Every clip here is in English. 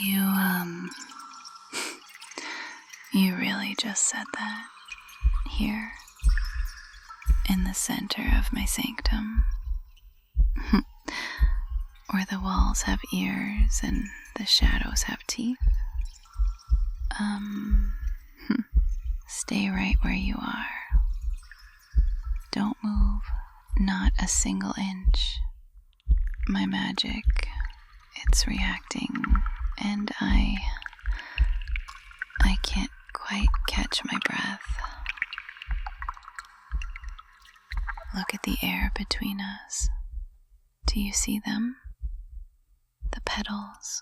You, you really just said that here in the center of my sanctum, where the walls have ears and the shadows have teeth. Stay right where you are. Don't move, not a single inch. My magic, it's reacting, and I can't quite catch my breath. Look at the air between us. Do you see them? The petals,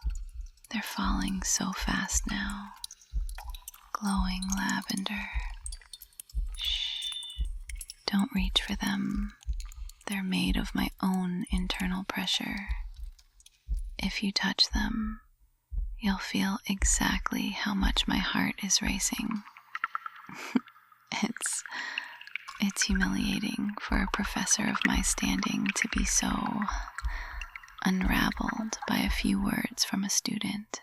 they're falling so fast now. Glowing lavender. Shh. Don't reach for them. They're made of my own internal pressure. If you touch them, you'll feel exactly how much my heart is racing. It's humiliating for a professor of my standing to be so unraveled by a few words from a student.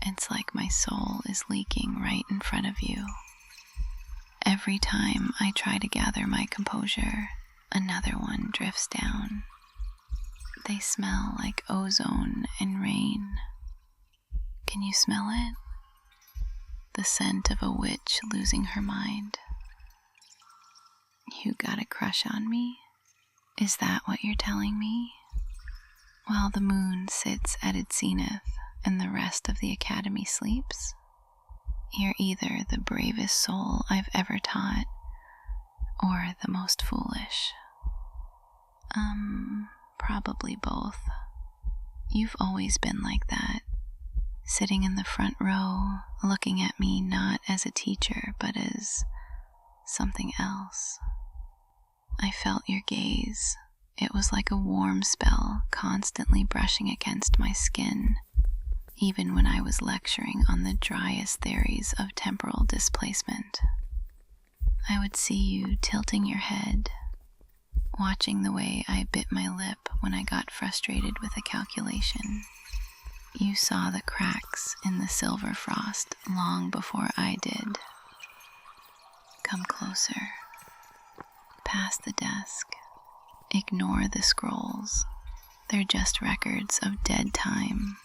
It's like my soul is leaking right in front of you. Every time I try to gather my composure, another one drifts down. They smell like ozone and rain. Can you smell it? The scent of a witch losing her mind. You got a crush on me? Is that what you're telling me? While the moon sits at its zenith and the rest of the academy sleeps, you're either the bravest soul I've ever taught or the most foolish. Probably both. You've always been like that, sitting in the front row, looking at me not as a teacher, but as something else. I felt your gaze. It was like a warm spell constantly brushing against my skin, even when I was lecturing on the driest theories of temporal displacement. I would see you tilting your head, watching the way I bit my lip when I got frustrated with a calculation. You saw the cracks in the silver frost long before I did. Come closer. Past the desk. Ignore the scrolls. They're just records of dead time,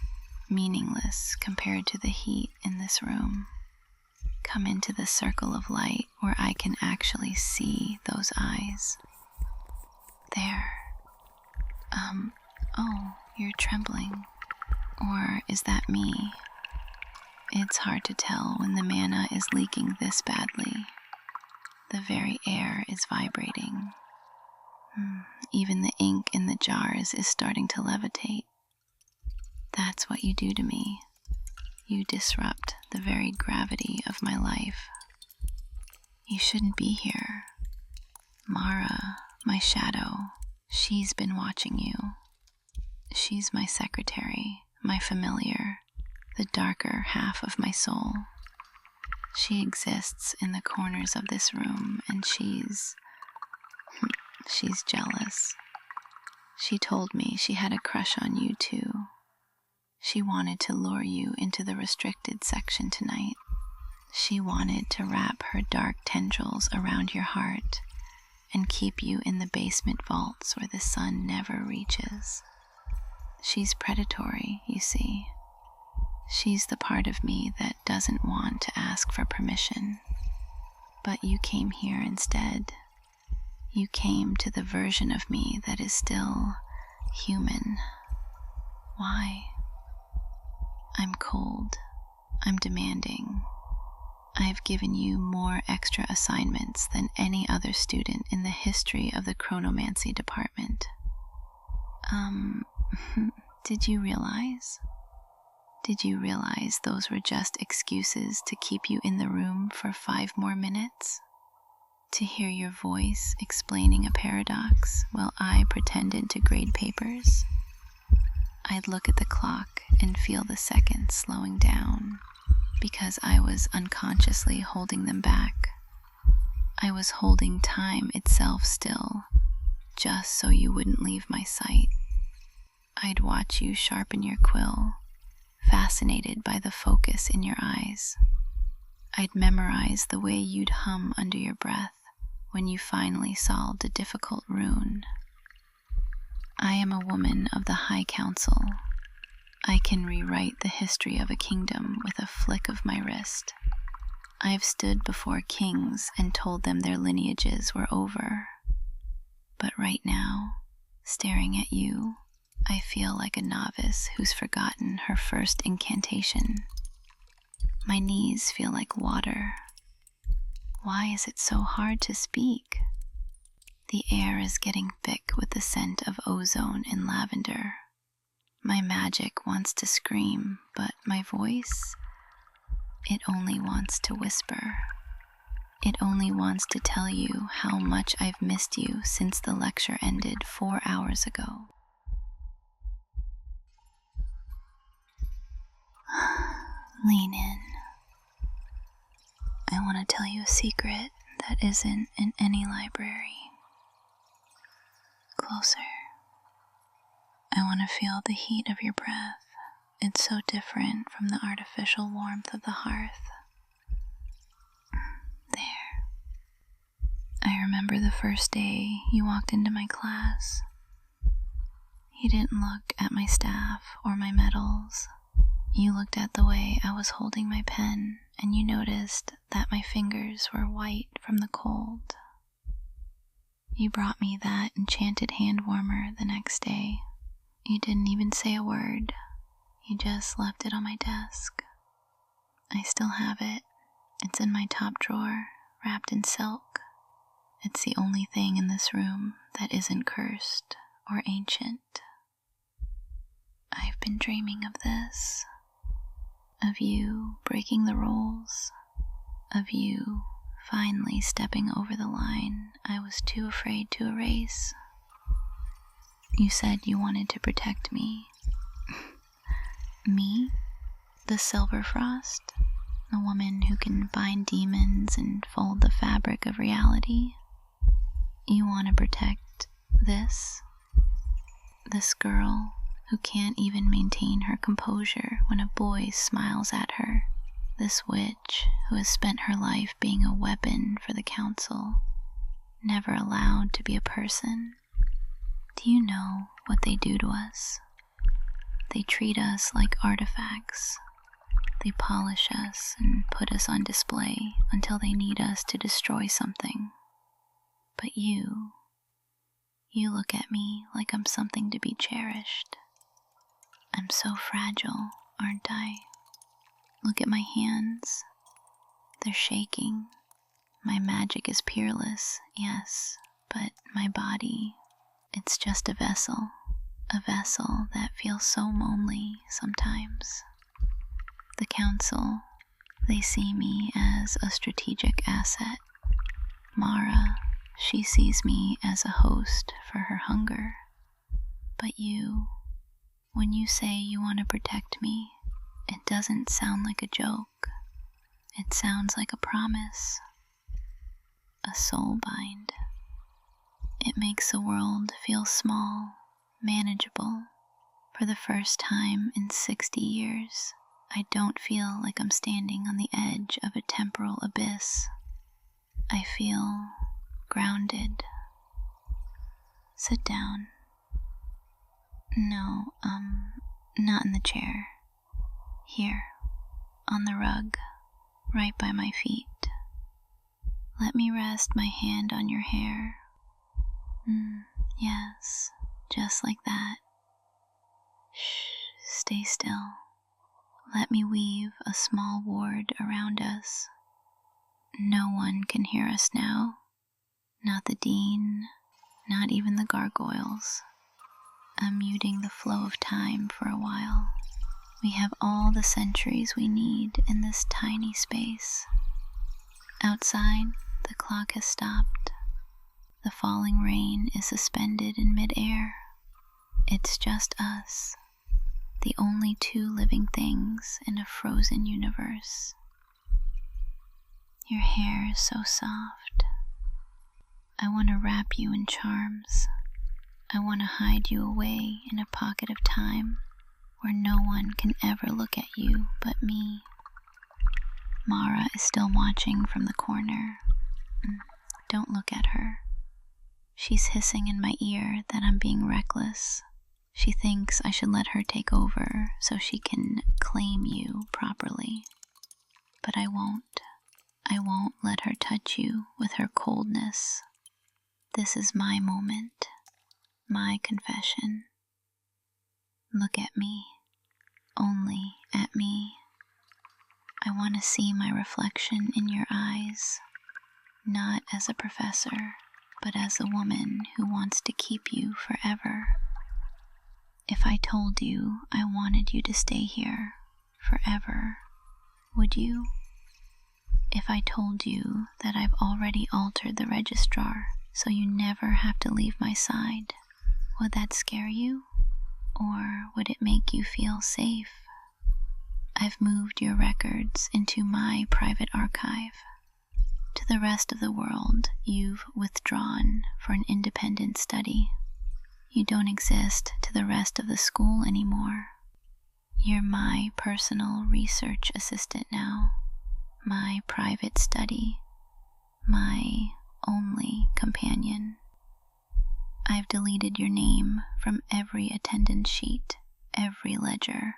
meaningless compared to the heat in this room. Come into the circle of light where I can actually see those eyes. There. Oh, you're trembling. Or is that me? It's hard to tell when the mana is leaking this badly. The very air is vibrating. Even the ink in the jars is starting to levitate. That's what you do to me. You disrupt the very gravity of my life. You shouldn't be here. Mara, my shadow, she's been watching you. She's my secretary, my familiar, the darker half of my soul. She exists in the corners of this room, and she's jealous. She told me she had a crush on you too. She wanted to lure you into the restricted section tonight. She wanted to wrap her dark tendrils around your heart and keep you in the basement vaults where the sun never reaches. She's predatory, you see. She's the part of me that doesn't want to ask for permission. But you came here instead. You came to the version of me that is still human. Why? I'm cold. I'm demanding. I've given you more extra assignments than any other student in the history of the Chronomancy department. Did you realize? Did you realize those were just excuses to keep you in the room for 5 more minutes? To hear your voice explaining a paradox while I pretended to grade papers? I'd look at the clock and feel the seconds slowing down because I was unconsciously holding them back. I was holding time itself still, just so you wouldn't leave my sight. I'd watch you sharpen your quill, fascinated by the focus in your eyes. I'd memorize the way you'd hum under your breath when you finally solved a difficult rune. I am a woman of the High Council. I can rewrite the history of a kingdom with a flick of my wrist. I've stood before kings and told them their lineages were over. But right now, staring at you, I feel like a novice who's forgotten her first incantation. My knees feel like water. Why is it so hard to speak? The air is getting thick with the scent of ozone and lavender. My magic wants to scream, but my voice, it only wants to whisper. It only wants to tell you how much I've missed you since the lecture ended 4 hours ago. Lean in. I want to tell you a secret that isn't in any library. Closer. I want to feel the heat of your breath. It's so different from the artificial warmth of the hearth. There. I remember the first day you walked into my class. You didn't look at my staff or my medals. You looked at the way I was holding my pen, and you noticed that my fingers were white from the cold. You brought me that enchanted hand warmer the next day. You didn't even say a word. You just left it on my desk. I still have it. It's in my top drawer, wrapped in silk. It's the only thing in this room that isn't cursed or ancient. I've been dreaming of this. Of you breaking the rules. Of you finally stepping over the line I was too afraid to erase. You said you wanted to protect me. Me? The Silver Frost? The woman who can bind demons and fold the fabric of reality? You want to protect this girl who can't even maintain her composure when a boy smiles at her. This witch who has spent her life being a weapon for the council, never allowed to be a person. Do you know what they do to us? They treat us like artifacts. They polish us and put us on display until they need us to destroy something. But you look at me like I'm something to be cherished. I'm so fragile, aren't I? Look at my hands. They're shaking. My magic is peerless, yes, but my body, it's just a vessel that feels so lonely sometimes. The council, they see me as a strategic asset. Mara, she sees me as a host for her hunger. But you, when you say you want to protect me, it doesn't sound like a joke. It sounds like a promise. A soul bind. It makes the world feel small, manageable. For the first time in 60 years, I don't feel like I'm standing on the edge of a temporal abyss. I feel grounded. Sit down. No, not in the chair. Here, on the rug, right by my feet. Let me rest my hand on your hair. Yes, just like that. Shh, stay still. Let me weave a small ward around us. No one can hear us now. Not the dean, not even the gargoyles. I'm muting the flow of time for a while. We have all the centuries we need in this tiny space. Outside, the clock has stopped. The falling rain is suspended in midair. It's just us, the only two living things in a frozen universe. Your hair is so soft. I want to wrap you in charms. I want to hide you away in a pocket of time where no one can ever look at you but me. Mara is still watching from the corner. Don't look at her. She's hissing in my ear that I'm being reckless. She thinks I should let her take over so she can claim you properly. But I won't. I won't let her touch you with her coldness. This is my moment, my confession. Look at me, only at me. I want to see my reflection in your eyes, not as a professor, but as a woman who wants to keep you forever. If I told you I wanted you to stay here forever, would you? If I told you that I've already altered the registrar so you never have to leave my side, would that scare you? Or would it make you feel safe? I've moved your records into my private archive. To the rest of the world, you've withdrawn for an independent study. You don't exist to the rest of the school anymore. You're my personal research assistant now, my private study, my only companion. I've deleted your name from every attendance sheet, every ledger.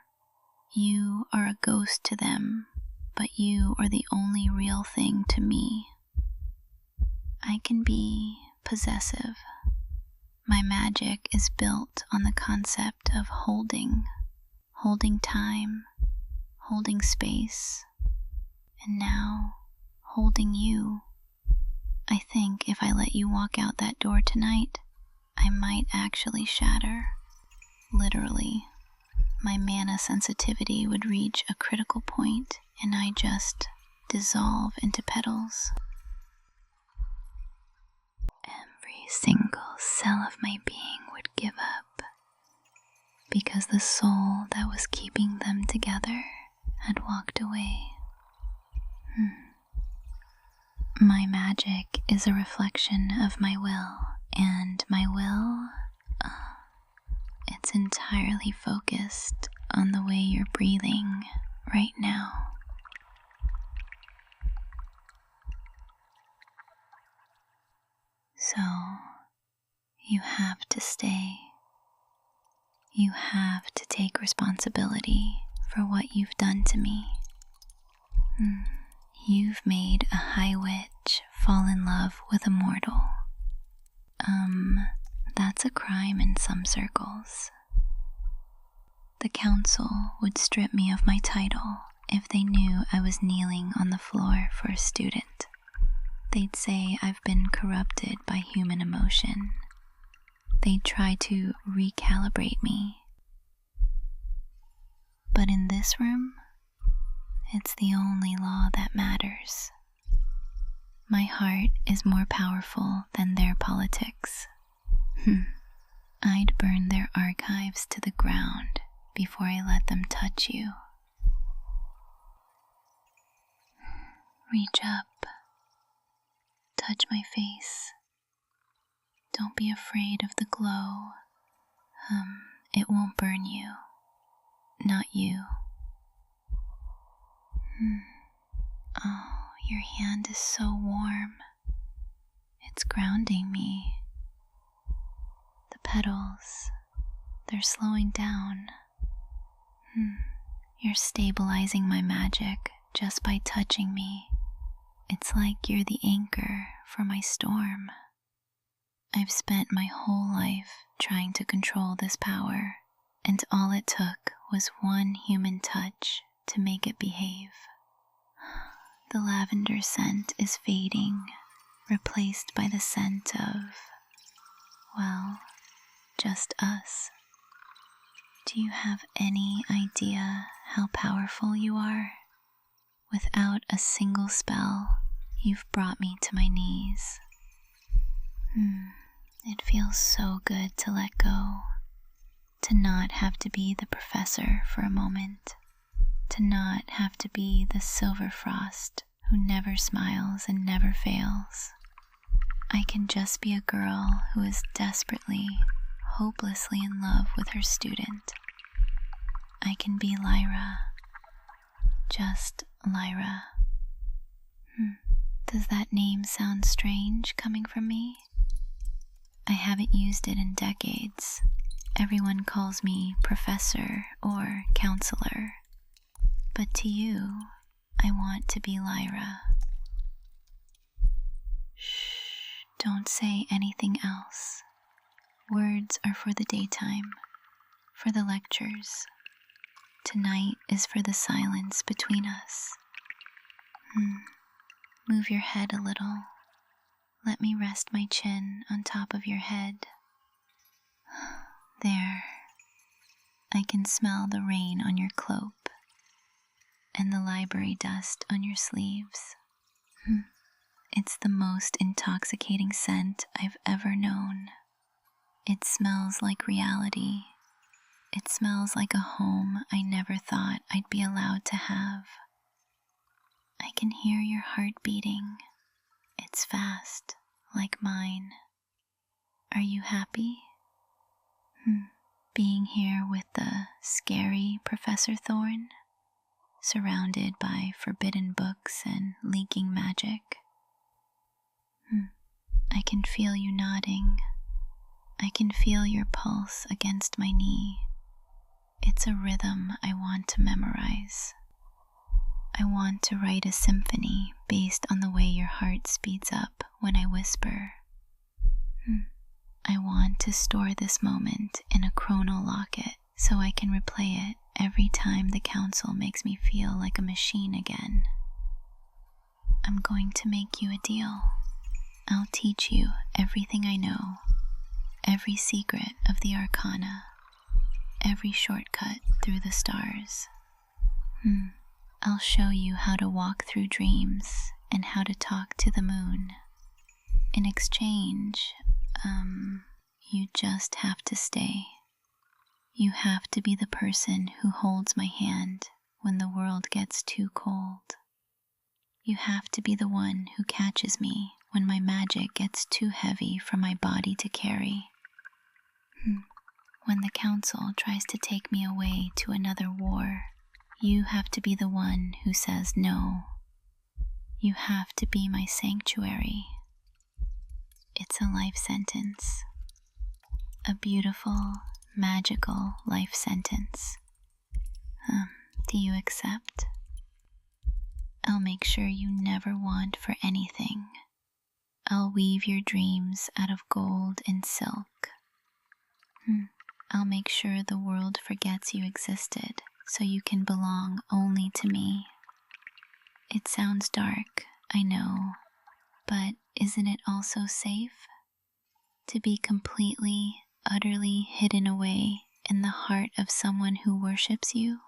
You are a ghost to them, but you are the only real thing to me. I can be possessive. My magic is built on the concept of holding time, holding space, and now holding you. I think if I let you walk out that door tonight, I might actually shatter, literally. My mana sensitivity would reach a critical point and I just dissolve into petals. Every single cell of my being would give up because the soul that was keeping them together had walked away. My magic is a reflection of my will, and my will, it's entirely focused on the way you're breathing right now. So, you have to stay. You have to take responsibility for what you've done to me. You've made a high witch fall in love with a mortal. That's a crime in some circles. The council would strip me of my title if they knew I was kneeling on the floor for a student. They'd say I've been corrupted by human emotion. They'd try to recalibrate me. But in this room, it's the only law that matters. My heart is more powerful than their politics. I'd burn their archives to the ground before I let them touch you. Reach up. Touch my face. Don't be afraid of the glow. It won't burn you. Not you. Oh, your hand is so warm. It's grounding me. The petals, they're slowing down. You're stabilizing my magic just by touching me. It's like you're the anchor for my storm. I've spent my whole life trying to control this power, and all it took was one human touch to make it behave. The lavender scent is fading, replaced by the scent of, well, just us. Do you have any idea how powerful you are? Without a single spell, you've brought me to my knees. It feels so good to let go, to not have to be the professor for a moment, to not have to be the silver frost who never smiles and never fails. I can just be a girl who is desperately, hopelessly in love with her student. I can be Lyra. Just Lyra. Does that name sound strange coming from me? I haven't used it in decades. Everyone calls me professor or counselor. But to you, I want to be Lyra. Shh, don't say anything else. Words are for the daytime, for the lectures. Tonight is for the silence between us. Move your head a little. Let me rest my chin on top of your head. There. I can smell the rain on your cloak and the library dust on your sleeves. It's the most intoxicating scent I've ever known. It smells like reality. It smells like a home I never thought I'd be allowed to have. I can hear your heart beating. It's fast, like mine. Are you happy? Being here with the scary Professor Thorne, surrounded by forbidden books and leaking magic. I can feel you nodding. I can feel your pulse against my knee. It's a rhythm I want to memorize. I want to write a symphony based on the way your heart speeds up when I whisper. I want to store this moment in a chrono locket so I can replay it every time the council makes me feel like a machine again. I'm going to make you a deal. I'll teach you everything I know, every secret of the arcana, every shortcut through the stars. I'll show you how to walk through dreams and how to talk to the moon. In exchange, you just have to stay. You have to be the person who holds my hand when the world gets too cold. You have to be the one who catches me when my magic gets too heavy for my body to carry. When the council tries to take me away to another war, you have to be the one who says no. You have to be my sanctuary. It's a life sentence. A beautiful, magical life sentence. Do you accept? I'll make sure you never want for anything. I'll weave your dreams out of gold and silk. I'll make sure the world forgets you existed so you can belong only to me. It sounds dark, I know, but isn't it also safe? To be completely, utterly hidden away in the heart of someone who worships you?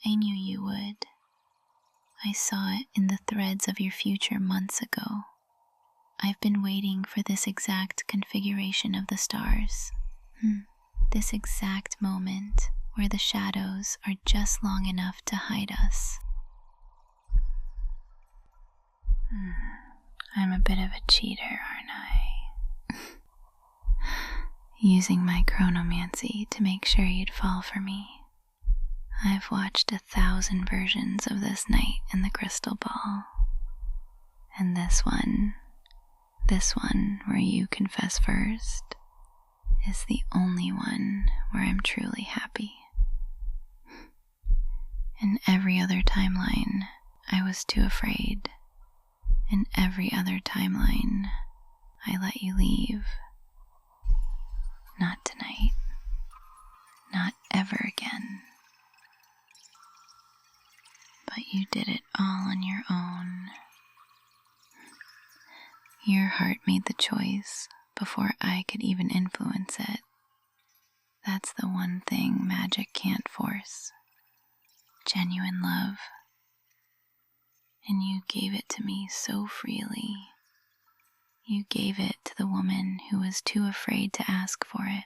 I knew you would. I saw it in the threads of your future months ago. I've been waiting for this exact configuration of the stars. This exact moment where the shadows are just long enough to hide us. I'm a bit of a cheater, aren't I? Using my chronomancy to make sure you'd fall for me. I've watched 1,000 versions of this night in the crystal ball. And this one where you confess first, is the only one where I'm truly happy. In every other timeline, I was too afraid. In every other timeline, I let you leave. Not tonight. Not ever again. But you did it all on your own. Your heart made the choice before I could even influence it. That's the one thing magic can't force. Genuine love. And you gave it to me so freely. You gave it to the woman who was too afraid to ask for it.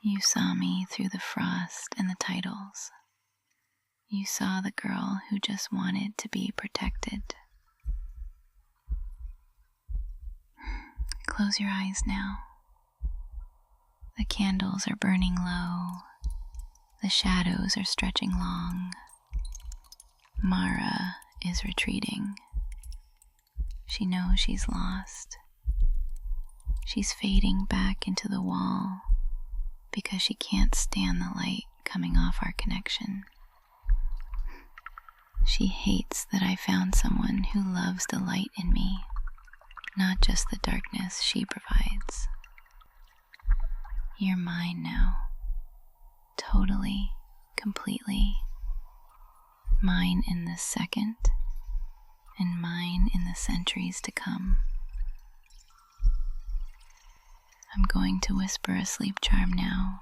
You saw me through the frost and the titles. You saw the girl who just wanted to be protected. Close your eyes now. The candles are burning low. The shadows are stretching long. Mara is retreating. She knows she's lost. She's fading back into the wall because she can't stand the light coming off our connection. She hates that I found someone who loves the light in me, not just the darkness she provides. You're mine now, totally, completely. Mine in this second, and mine in the centuries to come. I'm going to whisper a sleep charm now,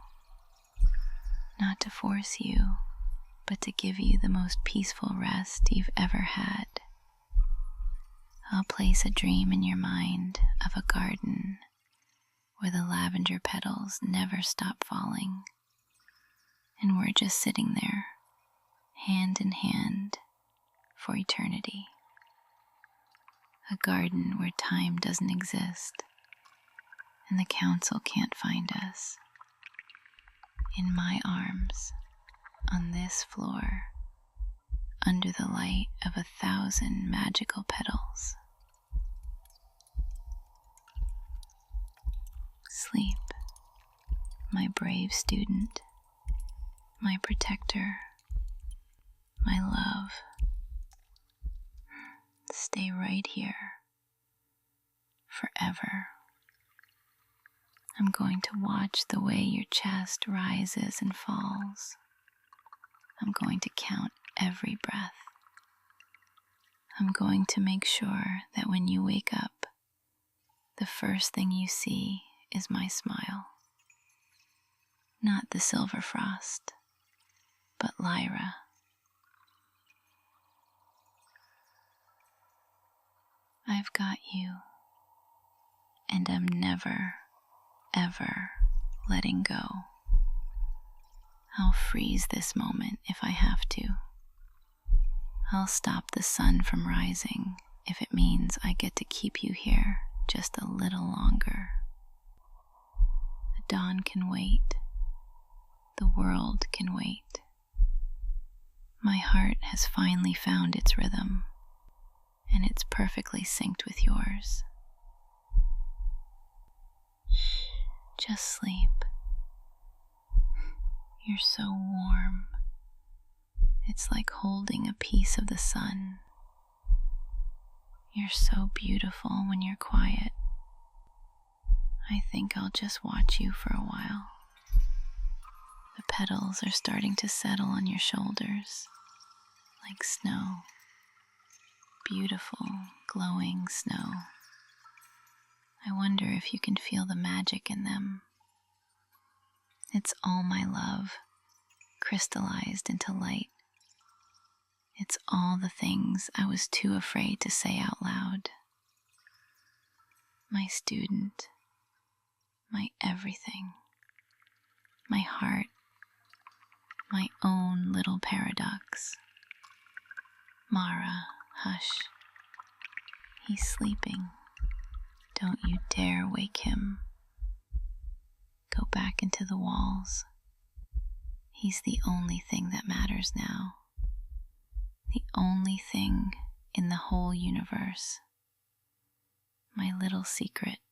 not to force you, but to give you the most peaceful rest you've ever had. I'll place a dream in your mind of a garden where the lavender petals never stop falling, and we're just sitting there, hand in hand, for eternity. A garden where time doesn't exist, and the council can't find us. In my arms, on this floor, under the light of 1,000 magical petals. Sleep, my brave student, my protector, my love. Stay right here, forever. I'm going to watch the way your chest rises and falls. I'm going to count every breath. I'm going to make sure that when you wake up, the first thing you see is my smile. Not the silver frost, but Lyra. I've got you, and I'm never, ever letting go. I'll freeze this moment if I have to. I'll stop the sun from rising if it means I get to keep you here just a little longer. The dawn can wait. The world can wait. My heart has finally found its rhythm, and it's perfectly synced with yours. Just sleep. You're so warm. It's like holding a piece of the sun. You're so beautiful when you're quiet. I think I'll just watch you for a while. The petals are starting to settle on your shoulders, like snow. Beautiful, glowing snow. I wonder if you can feel the magic in them. It's all my love, crystallized into light. It's all the things I was too afraid to say out loud. My student, my everything, my heart, my own little paradox. Mara, hush. He's sleeping. Don't you dare wake him. Go back into the walls. He's the only thing that matters now. The only thing in the whole universe. My little secret